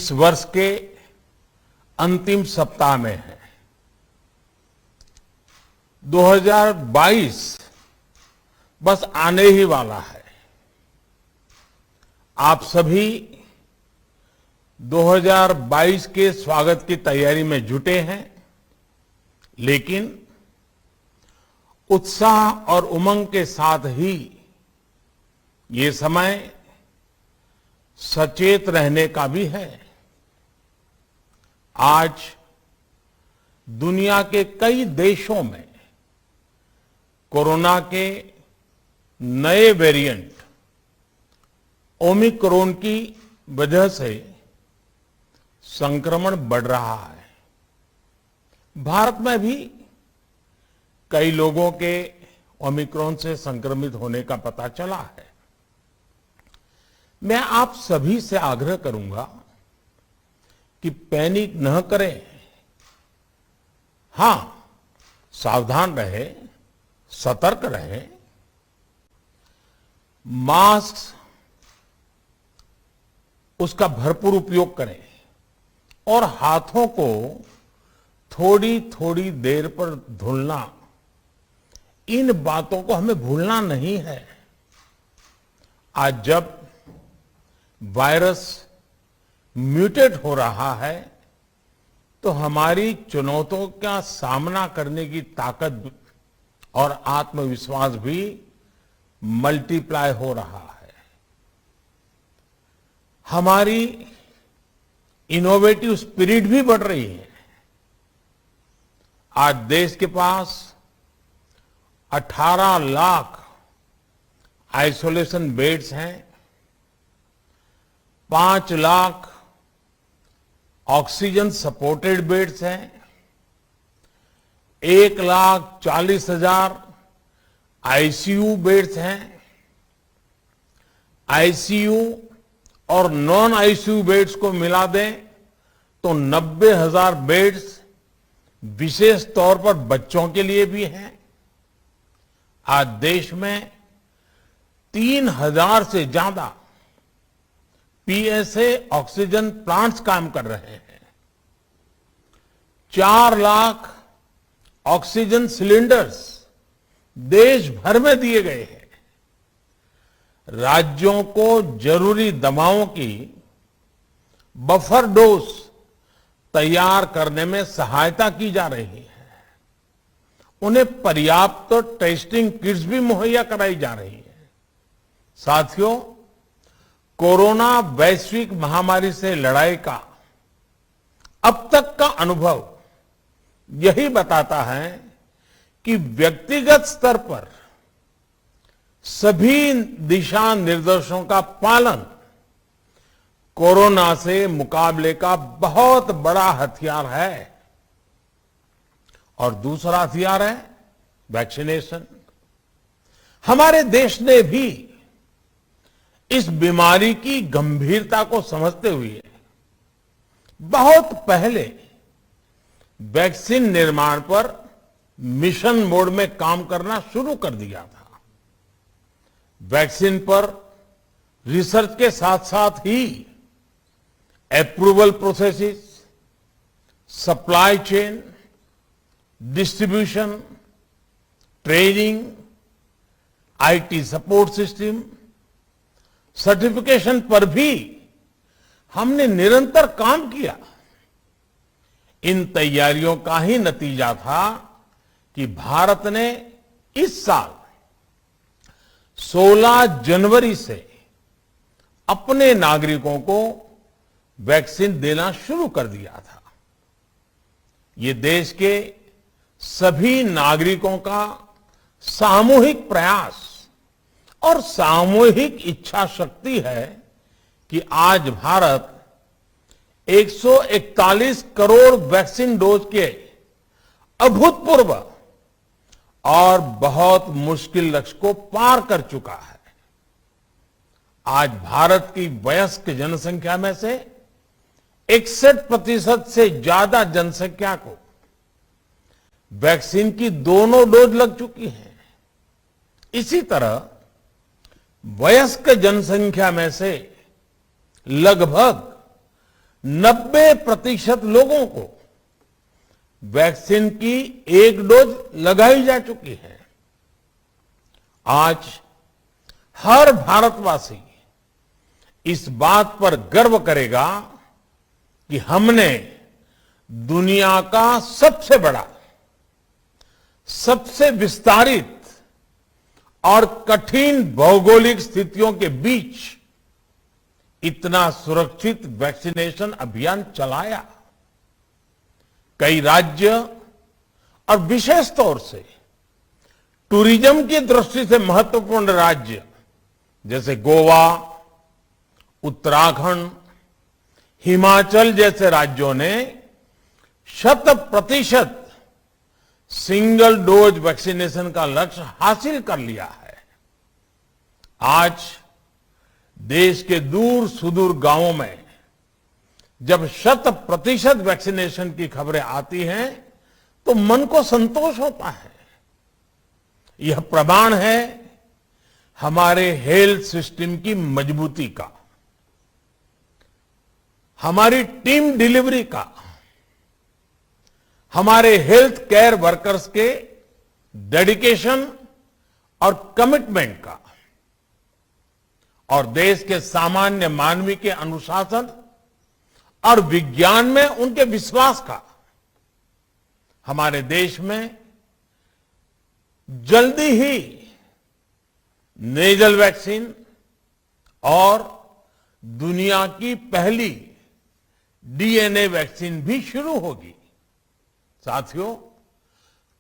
इस वर्ष के अंतिम सप्ताह में है। 2022 बस आने ही वाला है। आप सभी 2022 के स्वागत की तैयारी में जुटे हैं, लेकिन उत्साह और उमंग के साथ ही ये समय सचेत रहने का भी है। आज दुनिया के कई देशों में कोरोना के नए वेरिएंट ओमिक्रॉन की वजह से संक्रमण बढ़ रहा है। भारत में भी कई लोगों के ओमिक्रॉन से संक्रमित होने का पता चला है। मैं आप सभी से आग्रह करूंगा कि पैनिक न करें। हां, सावधान रहें, सतर्क रहें, मास्क उसका भरपूर उपयोग करें और हाथों को थोड़ी थोड़ी देर पर धुलना, इन बातों को हमें भूलना नहीं है। आज जब वायरस म्यूटेट हो रहा है तो हमारी चुनौतियों का सामना करने की ताकत और आत्मविश्वास भी मल्टीप्लाई हो रहा है। हमारी इनोवेटिव स्पिरिट भी बढ़ रही है। आज देश के पास 18 लाख आइसोलेशन बेड्स हैं, 5 लाख ऑक्सीजन सपोर्टेड बेड्स हैं, 1,40,000 आईसीयू बेड्स हैं। आईसीयू और नॉन आईसीयू बेड्स को मिला दें तो 90,000 बेड्स विशेष तौर पर बच्चों के लिए भी हैं। आज देश में 3,000 से ज्यादा पीएसए ऑक्सीजन प्लांट्स काम कर रहे हैं। 4 लाख ऑक्सीजन सिलेंडर्स देश भर में दिए गए हैं। राज्यों को जरूरी दवाओं की बफर डोज तैयार करने में सहायता की जा रही है। उन्हें पर्याप्त टेस्टिंग किट्स भी मुहैया कराई जा रही है। साथियों, कोरोना वैश्विक महामारी से लड़ाई का अब तक का अनुभव यही बताता है कि व्यक्तिगत स्तर पर सभी दिशा निर्देशों का पालन कोरोना से मुकाबले का बहुत बड़ा हथियार है। और दूसरा हथियार है वैक्सीनेशन। हमारे देश ने भी इस बीमारी की गंभीरता को समझते हुए बहुत पहले वैक्सीन निर्माण पर मिशन मोड में काम करना शुरू कर दिया था। वैक्सीन पर रिसर्च के साथ साथ ही approval processes, supply chain, distribution, training, IT support system, certification पर भी हमने निरंतर काम किया। इन तैयारियों का ही नतीजा था कि भारत ने इस साल 16 जनवरी से अपने नागरिकों को वैक्सीन देना शुरू कर दिया था। ये देश के सभी नागरिकों का सामूहिक प्रयास और सामूहिक इच्छा शक्ति है कि आज भारत 141 करोड़ वैक्सीन डोज के अभूतपूर्व और बहुत मुश्किल लक्ष्य को पार कर चुका है। आज भारत की वयस्क जनसंख्या में से 61% से ज्यादा जनसंख्या को वैक्सीन की दोनों डोज लग चुकी हैं। इसी तरह वयस्क जनसंख्या में से लगभग 90% लोगों को वैक्सीन की एक डोज लगाई जा चुकी है। आज हर भारतवासी इस बात पर गर्व करेगा कि हमने दुनिया का सबसे बड़ा, सबसे विस्तारित और कठिन भौगोलिक स्थितियों के बीच इतना सुरक्षित वैक्सीनेशन अभियान चलाया। कई राज्य और विशेष तौर से टूरिज्म की दृष्टि से महत्वपूर्ण राज्य जैसे गोवा, उत्तराखंड, हिमाचल जैसे राज्यों ने 100% सिंगल डोज वैक्सीनेशन का लक्ष्य हासिल कर लिया है। आज देश के दूर सुदूर गांवों में जब 100% वैक्सीनेशन की खबरें आती हैं तो मन को संतोष होता है। यह प्रमाण है हमारे हेल्थ सिस्टम की मजबूती का, हमारी टीम डिलीवरी का, हमारे हेल्थ केयर वर्कर्स के डेडिकेशन और कमिटमेंट का, और देश के सामान्य मानवी के अनुशासन और विज्ञान में उनके विश्वास का। हमारे देश में जल्दी ही नेजल वैक्सीन और दुनिया की पहली डीएनए वैक्सीन भी शुरू होगी। साथियों,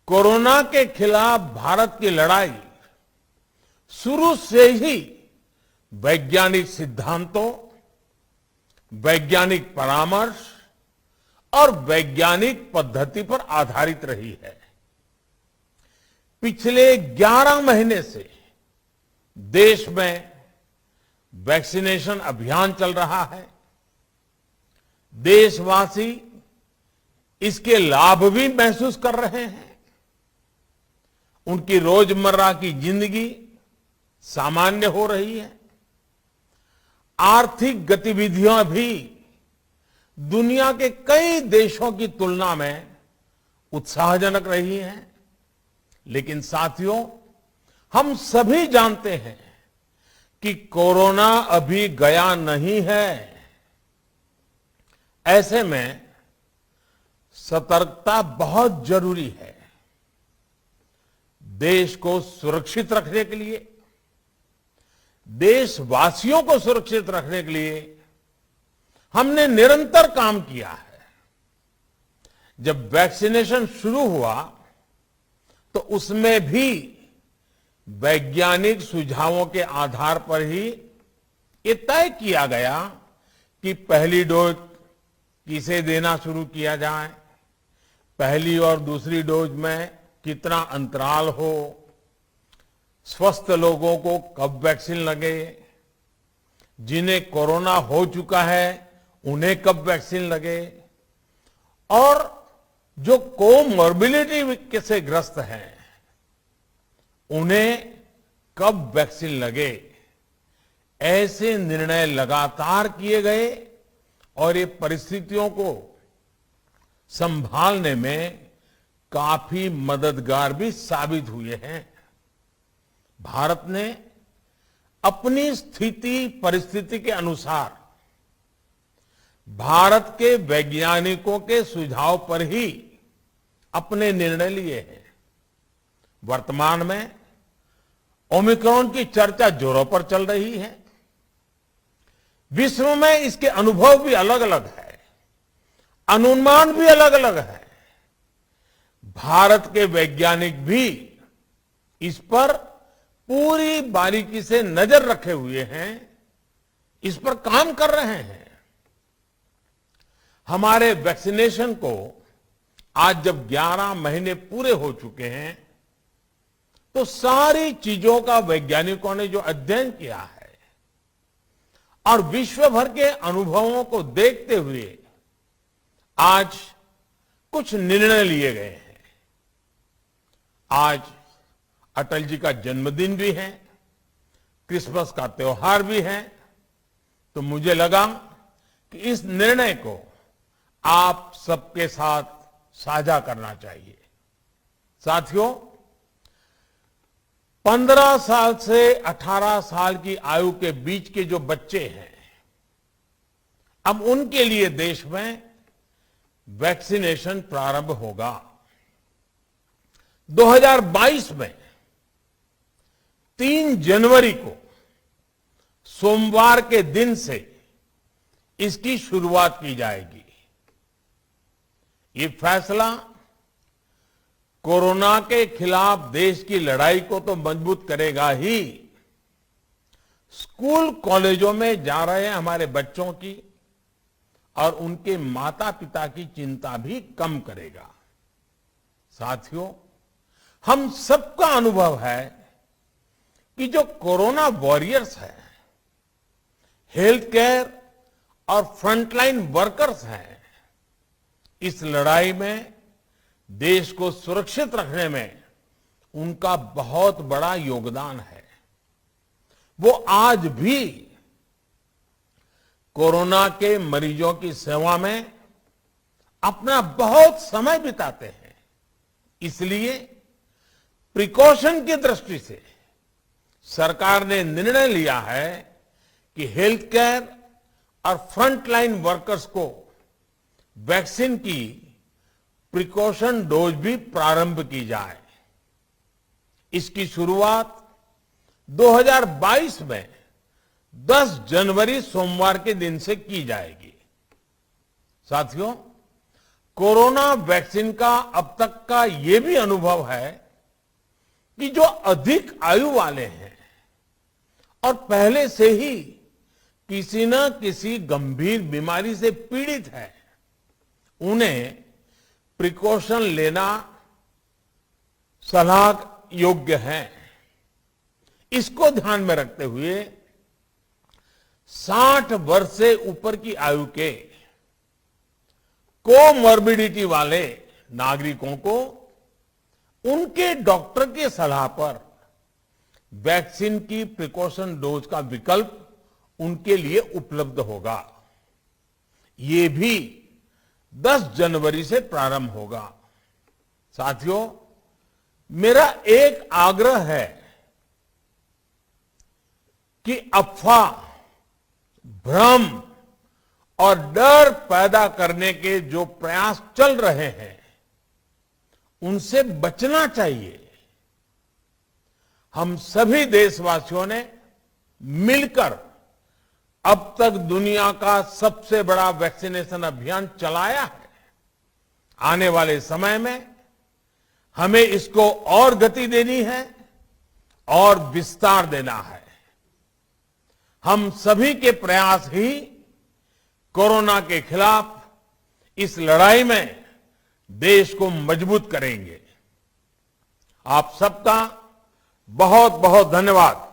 कोरोना के खिलाफ भारत की लड़ाई शुरू से ही वैज्ञानिक सिद्धांतों, वैज्ञानिक परामर्श और वैज्ञानिक पद्धति पर आधारित रही है। पिछले 11 महीने से देश में वैक्सीनेशन अभियान चल रहा है। देशवासी इसके लाभ भी महसूस कर रहे हैं। उनकी रोजमर्रा की जिंदगी सामान्य हो रही है। आर्थिक गतिविधियां भी दुनिया के कई देशों की तुलना में उत्साहजनक रही हैं। लेकिन साथियों, हम सभी जानते हैं कि कोरोना अभी गया नहीं है। ऐसे में सतर्कता बहुत जरूरी है। देश को सुरक्षित रखने के लिए, देशवासियों को सुरक्षित रखने के लिए हमने निरंतर काम किया है। जब वैक्सीनेशन शुरू हुआ तो उसमें भी वैज्ञानिक सुझावों के आधार पर ही ये तय किया गया कि पहली डोज किसे देना शुरू किया जाए, पहली और दूसरी डोज में कितना अंतराल हो, स्वस्थ लोगों को कब वैक्सीन लगे, जिन्हें कोरोना हो चुका है उन्हें कब वैक्सीन लगे, और जो कोमॉर्बिडिटी से ग्रस्त हैं उन्हें कब वैक्सीन लगे। ऐसे निर्णय लगातार किए गए और ये परिस्थितियों को संभालने में काफी मददगार भी साबित हुए हैं। भारत ने अपनी स्थिति परिस्थिति के अनुसार भारत के वैज्ञानिकों के सुझाव पर ही अपने निर्णय लिए हैं। वर्तमान में ओमिक्रॉन की चर्चा जोरों पर चल रही है। विश्व में इसके अनुभव भी अलग अलग है, अनुमान भी अलग अलग है। भारत के वैज्ञानिक भी इस पर पूरी बारीकी से नजर रखे हुए हैं, इस पर काम कर रहे हैं। हमारे वैक्सीनेशन को आज जब 11 महीने पूरे हो चुके हैं तो सारी चीजों का वैज्ञानिकों ने जो अध्ययन किया है और विश्व भर के अनुभवों को देखते हुए आज कुछ निर्णय लिए गए हैं। आज अटल जी का जन्मदिन भी है, क्रिसमस का त्योहार भी है, तो मुझे लगा कि इस निर्णय को आप सबके साथ साझा करना चाहिए। साथियों, 15 साल से 18 साल की आयु के बीच के जो बच्चे हैं, अब उनके लिए देश में वैक्सीनेशन प्रारंभ होगा। 2022 में 3 जनवरी को सोमवार के दिन से इसकी शुरुआत की जाएगी। ये फैसला कोरोना के खिलाफ देश की लड़ाई को तो मजबूत करेगा ही, स्कूल कॉलेजों में जा रहे हमारे बच्चों की और उनके माता पिता की चिंता भी कम करेगा। साथियों, हम सबका अनुभव है कि जो कोरोना वॉरियर्स हैं, हेल्थ केयर और फ्रंटलाइन वर्कर्स हैं, इस लड़ाई में देश को सुरक्षित रखने में उनका बहुत बड़ा योगदान है। वो आज भी कोरोना के मरीजों की सेवा में अपना बहुत समय बिताते हैं। इसलिए प्रिकॉशन की दृष्टि से सरकार ने निर्णय लिया है कि हेल्थ केयर और फ्रंटलाइन वर्कर्स को वैक्सीन की प्रिकॉशन डोज भी प्रारंभ की जाए। इसकी शुरुआत 2022 में 10 जनवरी सोमवार के दिन से की जाएगी। साथियों, कोरोना वैक्सीन का अब तक का ये भी अनुभव है कि जो अधिक आयु वाले हैं और पहले से ही किसी न किसी गंभीर बीमारी से पीड़ित है, उन्हें प्रिकॉशन लेना सलाह योग्य है। इसको ध्यान में रखते हुए 60 वर्ष से ऊपर की आयु के कोमॉर्बिडिटी वाले नागरिकों को उनके डॉक्टर की सलाह पर वैक्सीन की प्रिकॉशन डोज का विकल्प उनके लिए उपलब्ध होगा। ये भी 10 जनवरी से प्रारंभ होगा। साथियों, मेरा एक आग्रह है कि अफवाह, भ्रम और डर पैदा करने के जो प्रयास चल रहे हैं, उनसे बचना चाहिए। हम सभी देशवासियों ने मिलकर अब तक दुनिया का सबसे बड़ा वैक्सीनेशन अभियान चलाया है। आने वाले समय में हमें इसको और गति देनी है और विस्तार देना है। हम सभी के प्रयास ही कोरोना के खिलाफ इस लड़ाई में देश को मजबूत करेंगे। आप सबका बहुत बहुत धन्यवाद।